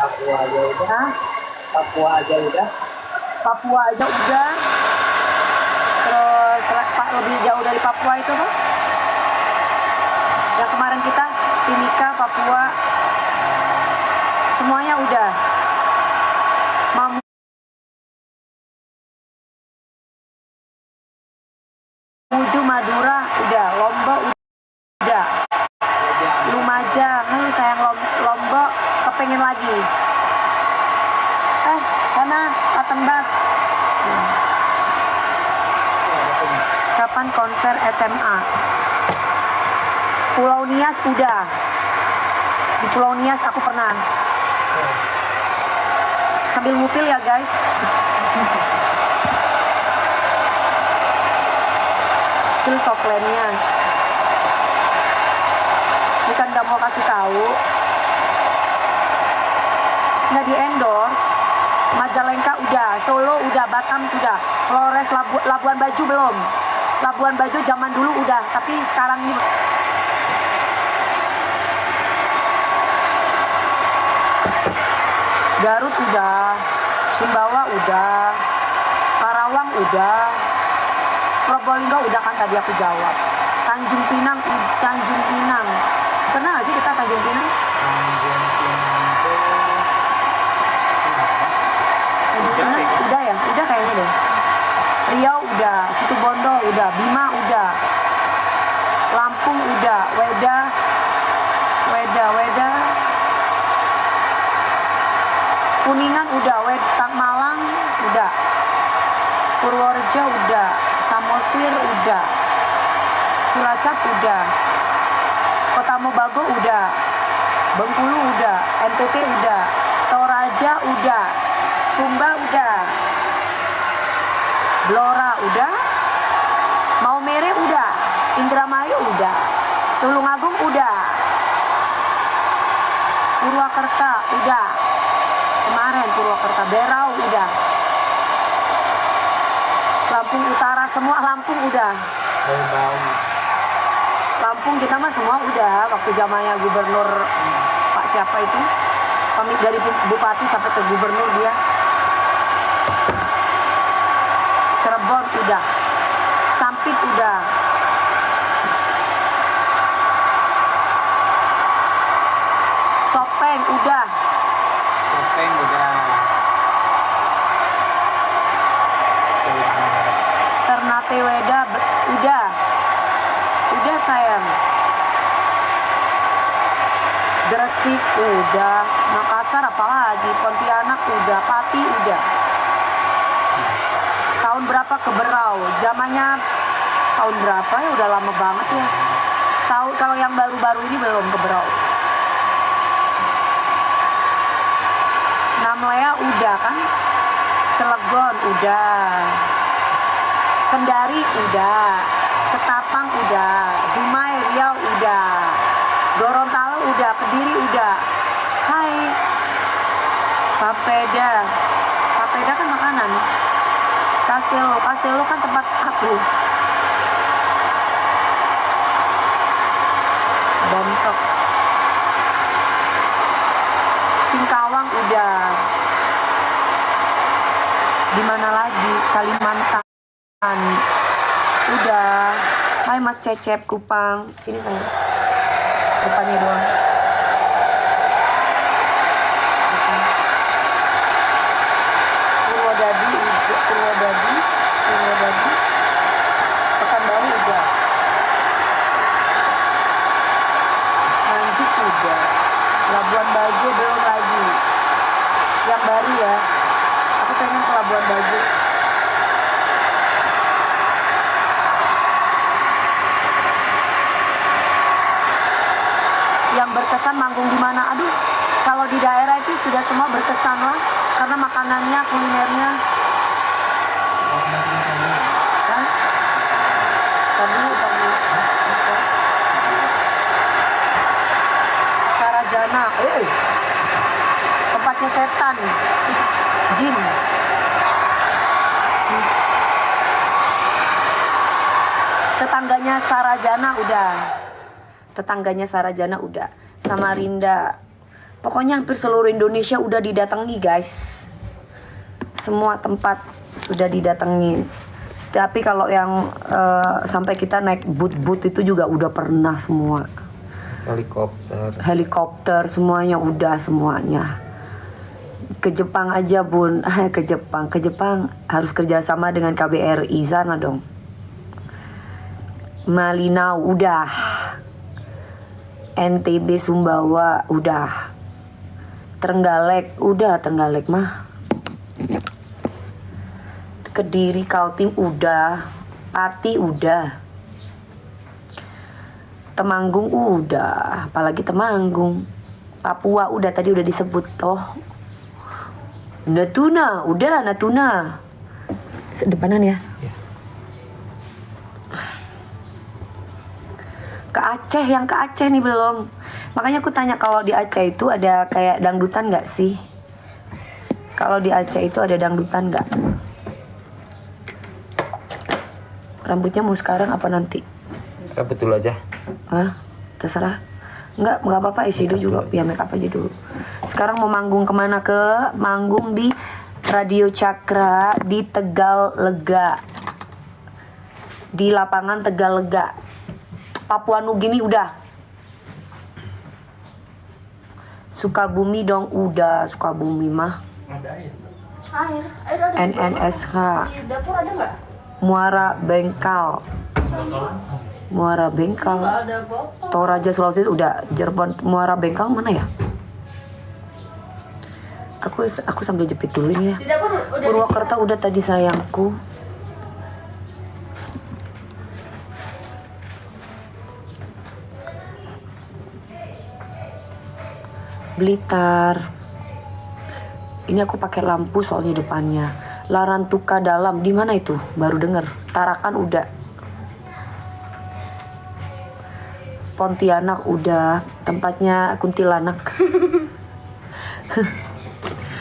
Papua aja udah. Hah? Papua aja udah. Papua aja udah. Terus Pak lebih jauh dari Papua itu Pak? Yang kemarin kita Timika, Papua, semuanya udah. Mamuju, Madura udah, Lombok udah, Lumajang, sayang Lombok, kepengen lagi. Sana Patembat. Kapan konser SMA? Pulau Nias udah. Di Pulau Nias aku pernah. Sambil ngupil ya guys. Skill softlandnya. Bukan gak mau kasih tahu. Nggak di endorse. Majalengka udah, Solo udah, Batam sudah, Flores, Labuan Bajo belum. Labuan Bajo zaman dulu udah, tapi sekarang ini Garut udah, Sumbawa udah, Karawang udah, Probolinggo udah kan tadi aku jawab. Tanjung Pinang. Pernah nggak sih kita Tanjung Pinang? Udah ya, udah kayaknya deh. Riau udah, Situbondo udah, Bima udah, Lampung udah, Weda, Kuningan udah, Malang udah, Purworejo udah, Samosir udah, Cilacap udah, Kota Mobagu udah, Bengkulu udah, NTT udah, Toraja udah, Sumba udah, Blora udah, Maumere udah, Indramayu udah, Tulungagung udah, Purwakarta udah, kemarin Purwakarta, Berau udah, Lampung Utara semua, Lampung udah. Lampung kita mah semua udah, waktu zamannya gubernur Pak siapa itu, pamit dari bupati sampai ke gubernur dia. Cirebon udah, Sampit udah, Sopeng udah, Ternate Weda udah sayang, Gresik udah, Makassar apalagi, Pontianak udah, Pati udah. Tahun berapa ke Berau? Zamannya tahun berapa ya? Udah lama banget ya. Tahu kalau yang baru-baru ini belum ke Berau. Namlea udah kan? Cilegon udah. Kendari udah. Ketapang udah. Dumai Riau udah. Gorontalo udah, Kediri udah. Hai. Papeda kan makanan. Castello kan tempat aku. Bontok. Singkawang udah. Di mana lagi? Kalimantan udah. Hai Mas Cecep, Kupang. Sini saya. Depannya doang. Purwodadi, Pekanbaru udah, Nganjuk udah, Labuan Bajo belum lagi, yang baru ya, aku pengen ke Labuan Bajo. Yang berkesan manggung di mana? Aduh, kalau di daerah itu sudah semua berkesan lah, karena makanannya, kulinernya. Kan? Tadi. Sarajana, tempatnya setan, jin. Tetangganya Sarajana udah. Samarinda, Pokoknya hampir seluruh Indonesia udah didatangi guys. Semua tempat sudah didatengin. Tapi kalau yang sampai kita naik boot itu juga udah pernah semua. Helikopter semuanya udah semuanya. Ke Jepang aja bun, ke Jepang harus kerjasama dengan KBRI sana dong. Malinau udah, NTB Sumbawa udah, Trenggalek udah, Trenggalek mah. Kediri Kaltim udah, Pati udah, Temanggung udah, apalagi Temanggung. Papua udah, tadi udah disebut toh. Natuna udah, Natuna depanan ya. Ke Aceh, yang ke Aceh nih belum. Makanya aku tanya kalau di Aceh itu ada kayak dangdutan nggak sih? Kalau di Aceh itu ada dangdutan nggak? Rambutnya mau sekarang apa nanti? Rambut dulu aja. Hah? Terserah. Nggak apa-apa, isi dulu juga. Ya make up aja dulu. Sekarang mau manggung kemana? Ke manggung di Radio Cakra di Tegallega. Di lapangan Tegallega. Papua Nugini udah. Sukabumi dong udah, Sukabumi mah. Air ada. NNSH. Di dapur ada nggak? Muara Bengkal. Muara Bengkal. Nggak ada botol. Toraja Sulawesi udah. Cirebon, Muara Bengkal mana ya? Aku sambil jepit dulu ini ya. Di dapur udah. Purwokerto udah tadi sayangku. Blitar. Ini aku pakai lampu soalnya depannya. Larantuka Dalam, di mana itu? Baru denger. Tarakan udah. Pontianak udah, tempatnya kuntilanak.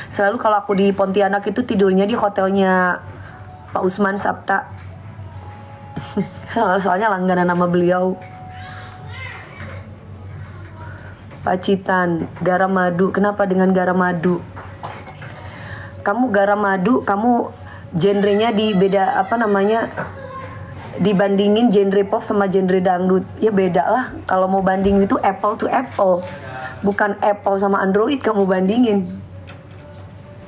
Selalu kalau aku di Pontianak itu tidurnya di hotelnya Pak Usman Sabta. Soalnya langganan nama beliau. Pacitan, garam madu. Kenapa dengan garam madu? Kamu garam madu, kamu genrenya di beda apa namanya? Dibandingin genre pop sama genre dangdut, ya beda lah. Kalau mau banding itu apple to apple, bukan Apple sama Android kamu bandingin.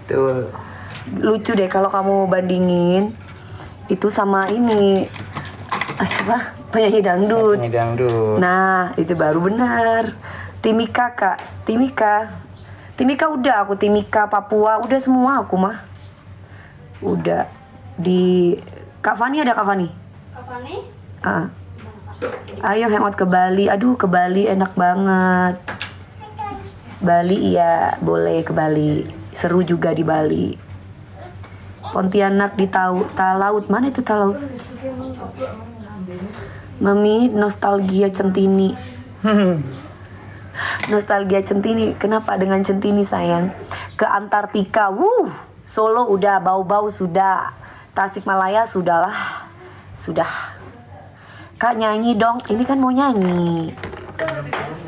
Betul. Lucu deh kalau kamu mau bandingin itu sama ini apa penyanyi dangdut. Penyanyi dangdut. Nah itu baru benar. Timika kak, Timika udah aku, Timika Papua udah semua aku mah. Udah di Kak Fani ada Kak Fani? Apa nih? Ayo hangout ke Bali. Aduh ke Bali enak banget. Bali iya boleh ke Bali. Seru juga di Bali. Pontianak di Talaut. Mana itu Talaut? Mami nostalgia Centini. Nostalgia Centini. Kenapa dengan Centini sayang? Ke Antartika. Solo udah, Bau-Bau sudah. Tasikmalaya sudahlah. Sudah. Kak nyanyi dong. Ini kan mau nyanyi.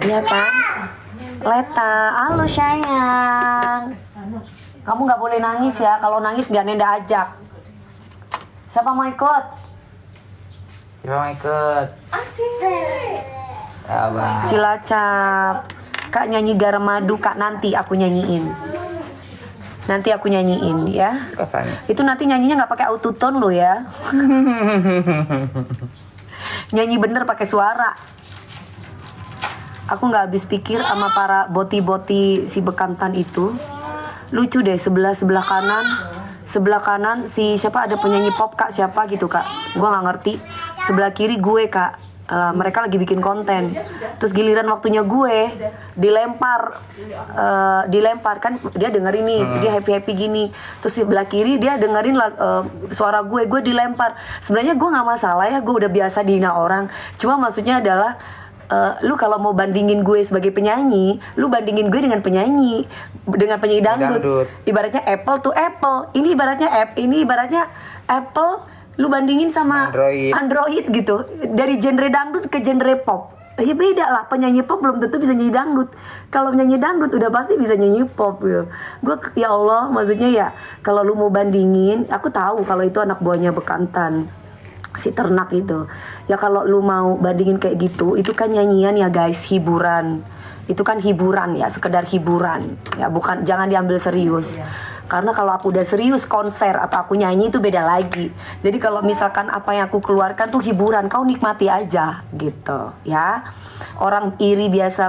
Iya kan? Leta. Halo sayang. Kamu gak boleh nangis ya. Kalau nangis gak Nenda ajak. Siapa mau ikut? Siapa mau ikut? Abang. Cilacap. Kak nyanyi garam madu. Kak nanti aku nyanyiin. Nanti aku nyanyiin ya. Itu nanti nyanyinya nggak pakai autotune lo ya. Nyanyi bener pakai suara. Aku nggak habis pikir sama para boti-boti si bekantan itu. Lucu deh sebelah kanan si siapa ada penyanyi pop kak siapa gitu kak. Gua nggak ngerti. Sebelah kiri gue kak. Mereka lagi bikin konten. Terus giliran waktunya gue dilempar kan dia dengerin nih, dia happy gini. Terus sebelah kiri dia dengerin suara gue dilempar. Sebenarnya gue nggak masalah ya, gue udah biasa dihina orang. Cuma maksudnya adalah lu kalau mau bandingin gue sebagai penyanyi, lu bandingin gue dengan penyanyi dangdut. Ibaratnya apple to apple. Ini ibaratnya apple. Lu bandingin sama Android gitu. Dari genre dangdut ke genre pop. Ya beda lah, penyanyi pop belum tentu bisa nyanyi dangdut. Kalau nyanyi dangdut udah pasti bisa nyanyi pop ya. Gue ya Allah, maksudnya ya kalau lu mau bandingin, aku tahu kalau itu anak buahnya Bekantan, si ternak itu. Ya kalau lu mau bandingin kayak gitu, itu kan nyanyian ya guys, hiburan. Itu kan hiburan ya, sekedar hiburan. Ya bukan, jangan diambil serius. Karena kalau aku udah serius konser atau aku nyanyi itu beda lagi. Jadi kalau misalkan apa yang aku keluarkan tuh hiburan, kau nikmati aja gitu ya. Orang iri biasa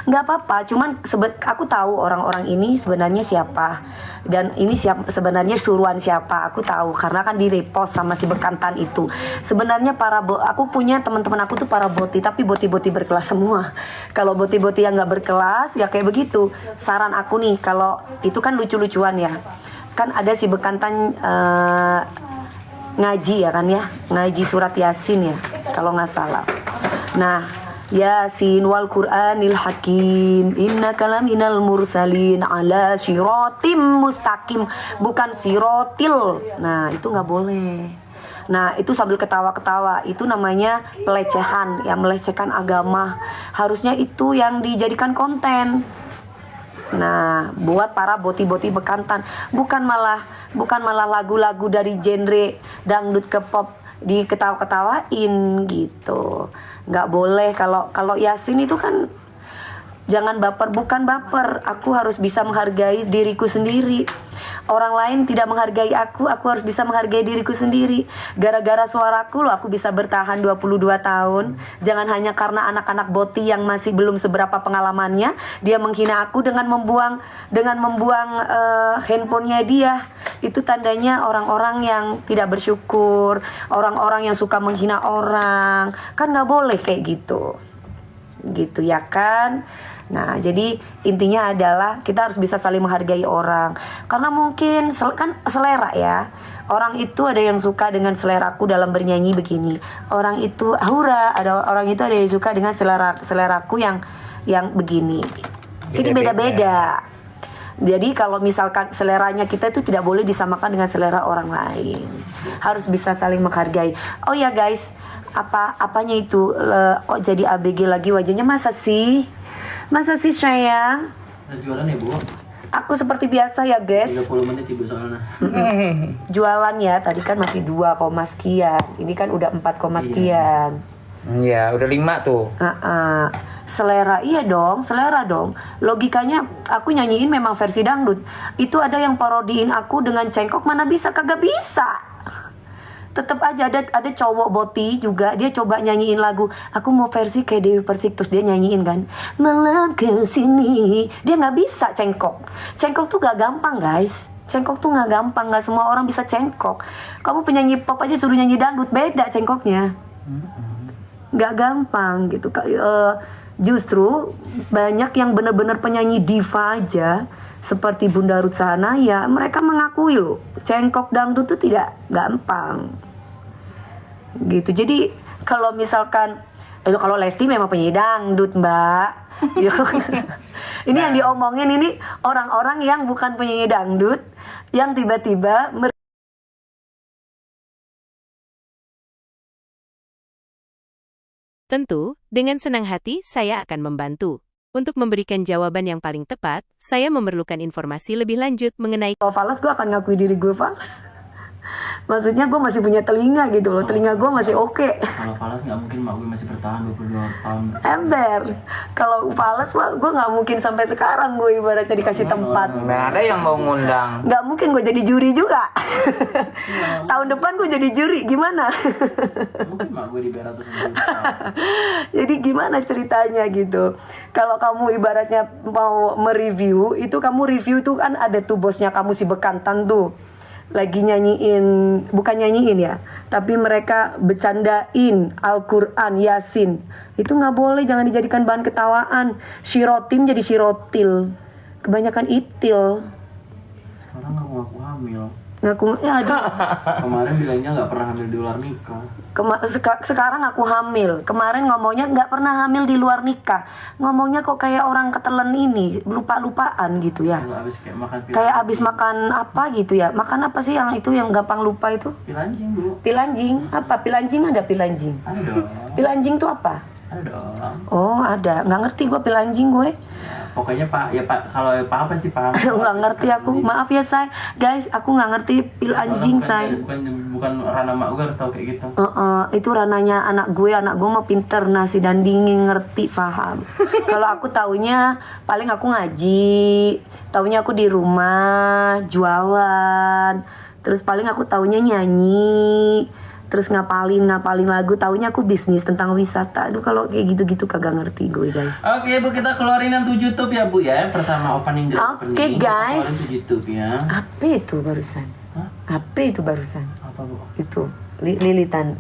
nggak apa-apa. Cuman aku tahu orang-orang ini sebenarnya siapa dan ini sebenarnya suruhan siapa. Aku tahu karena kan di repost sama si Bekantan itu. Sebenarnya aku punya teman-teman aku tuh para boti, tapi boti-boti berkelas semua. Kalau boti-boti yang nggak berkelas ya kayak begitu. Saran aku nih, kalau itu kan lucu-lucuan ya. Kan ada si Bekantan ngaji ya kan ya, ngaji surat Yasin ya kalau nggak salah. Nah, Yasin wal Qur'anil Hakim, innaka laminal mursalin ala siratim mustaqim, bukan sirotil. Nah itu nggak boleh. Nah itu sambil ketawa-ketawa, itu namanya pelecehan, yang melecehkan agama. Harusnya itu yang dijadikan konten. Nah, buat para boti-boti Bekantan, bukan malah lagu-lagu dari genre dangdut ke pop diketawa-ketawain gitu. Nggak boleh. Kalau Yasin itu kan jangan baper, bukan baper. Aku harus bisa menghargai diriku sendiri. Orang lain tidak menghargai aku harus bisa menghargai diriku sendiri. Gara-gara suaraku loh aku bisa bertahan 22 tahun. Jangan hanya karena anak-anak boti yang masih belum seberapa pengalamannya, dia menghina aku dengan membuang handphonenya dia. Itu tandanya orang-orang yang tidak bersyukur, orang-orang yang suka menghina orang. Kan nggak boleh kayak gitu ya kan. Nah jadi intinya adalah kita harus bisa saling menghargai orang. Karena mungkin kan selera ya. Orang itu ada yang suka dengan seleraku dalam bernyanyi begini. Orang itu orang itu ada yang suka dengan seleraku yang begini. Jadi beda-beda. Jadi kalau misalkan seleranya kita itu tidak boleh disamakan dengan selera orang lain. Harus bisa saling menghargai. Oh ya guys, apanya itu kok jadi ABG lagi wajahnya, masa sih sayang? Nah, jualan ya Bu? Aku seperti biasa ya guys, 30 menit Ibu soalnya. jualan ya, tadi kan masih 2, sekian, ini kan udah 4, sekian. Iya, udah 5 tuh. Selera, iya dong, selera dong. Logikanya aku nyanyiin memang versi dangdut. Itu ada yang parodiin aku dengan cengkok, mana bisa, kagak bisa. Tetap aja ada cowok boti juga, dia coba nyanyiin lagu, aku mau versi kayak Dewi Persik, terus dia nyanyiin kan, malam kesini, dia nggak bisa cengkok tuh gak gampang guys, cengkok tuh nggak gampang, nggak semua orang bisa cengkok. Kamu penyanyi pop aja suruh nyanyi dangdut, beda cengkoknya, nggak gampang gitu. Justru banyak yang bener-bener penyanyi diva aja seperti Bunda Ruth Sahanaya, mereka mengakui loh, cengkok dangdut itu tidak gampang. Gitu. Jadi kalau misalkan kalau Lesti memang penyanyi dangdut, Mbak. Ini yang diomongin ini orang-orang yang bukan penyanyi dangdut yang tiba-tiba Tentu, dengan senang hati saya akan membantu. Untuk memberikan jawaban yang paling tepat, saya memerlukan informasi lebih lanjut mengenai... Kalau fals, gue akan ngakui diri gue fals. Maksudnya gue masih punya telinga gitu loh, telinga gue masih oke. Kalau falas nggak mungkin mak gue masih bertahan 22 tahun. Ember. Kalau fals mah gue nggak mungkin sampai sekarang, gue ibaratnya dikasih tempat. Nah, ada yang mau ngundang. Nggak mungkin gue jadi juri juga. Tahun depan gue jadi juri, gimana? Mungkin mak gue dibayar ratusan juta. Jadi gimana ceritanya gitu. Kalau kamu ibaratnya mau mereview, itu kamu review tuh kan ada tuh bosnya kamu si Bekantan tuh. Lagi nyanyiin, bukan nyanyiin ya, tapi mereka bercandain Al-Quran, Yasin. Itu nggak boleh, jangan dijadikan bahan ketawaan. Sirotim jadi sirotil, kebanyakan itil. Sekarang ngaku hamil. Ngaku, ya aduh. Kemarin bilangnya nggak pernah hamil di luar nikah. Sekarang aku hamil. Kemarin ngomongnya nggak pernah hamil di luar nikah. Ngomongnya kok kayak orang ketelen ini, lupa-lupaan gitu ya. Kayak abis makan apa gitu ya. Makan apa sih yang itu yang gampang lupa itu? Pilanjing Bu. Pilanjing? Apa? Pilanjing ada pilanjing? Ada dong. Pilanjing tuh apa? Ada dong. Oh ada, nggak ngerti gue pil anjing gue. Ya, pokoknya Pak, ya Pak, kalau Pak pasti paham. Nggak ngerti aku, maaf ya say, guys, aku nggak ngerti pil anjing say. Bukan ranah mak gue harus tahu kayak gitu. Itu rananya anak gue mah pinter nasi dan dingin ngerti paham. Kalau aku taunya paling aku ngaji, taunya aku di rumah jualan, terus paling aku taunya nyanyi, terus ngapalin lagu, taunya aku bisnis tentang wisata. Aduh kalau kayak gitu-gitu kagak ngerti gue guys. Oke Bu, kita keluarin yang 7 tube ya Bu ya. Pertama opening dari Oke, opening. guys. Kita keluarin 7 tube ya. Apa itu barusan? Hah? Apa itu barusan? Apa Bu? Itu lilitan.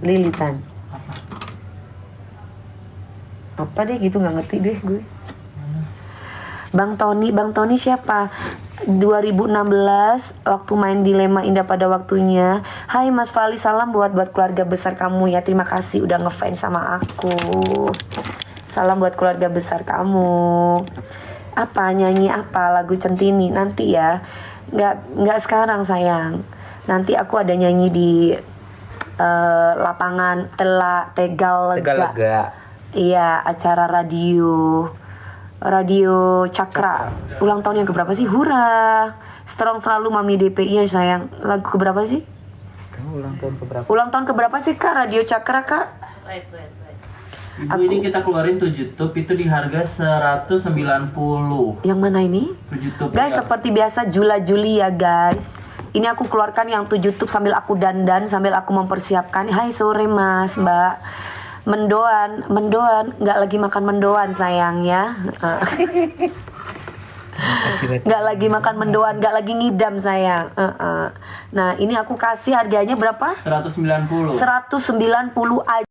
Apa deh gitu nggak ngerti deh gue. Bang Tony siapa? 2016 waktu main Dilema Indah pada waktunya. Hai Mas Fali, salam buat keluarga besar kamu ya. Terima kasih udah ngefans sama aku. Salam buat keluarga besar kamu. Apa nyanyi apa lagu Centini nanti ya? Nggak sekarang sayang. Nanti aku ada nyanyi di lapangan Tegal Lega. Iya, acara radio Cakra. Ulang tahun yang keberapa sih? Hura. Strong selalu Mami DPI ya sayang. Lagu keberapa sih? Kamu ulang tahun keberapa? Ulang tahun keberapa sih Kak? Radio Cakra Kak? Ibu ini kita keluarin 7 tube itu di harga 190. Yang mana ini? 7 tube. Guys, seperti biasa Juli ya guys. Ini aku keluarkan yang 7 tube sambil aku dandan, sambil aku mempersiapkan. Hai sore Mas, Mbak. Mendoan, nggak lagi makan mendoan sayang ya. Nggak lagi makan mendoan, nggak lagi ngidam sayang. Nah ini aku kasih harganya berapa? 190. 190 aja.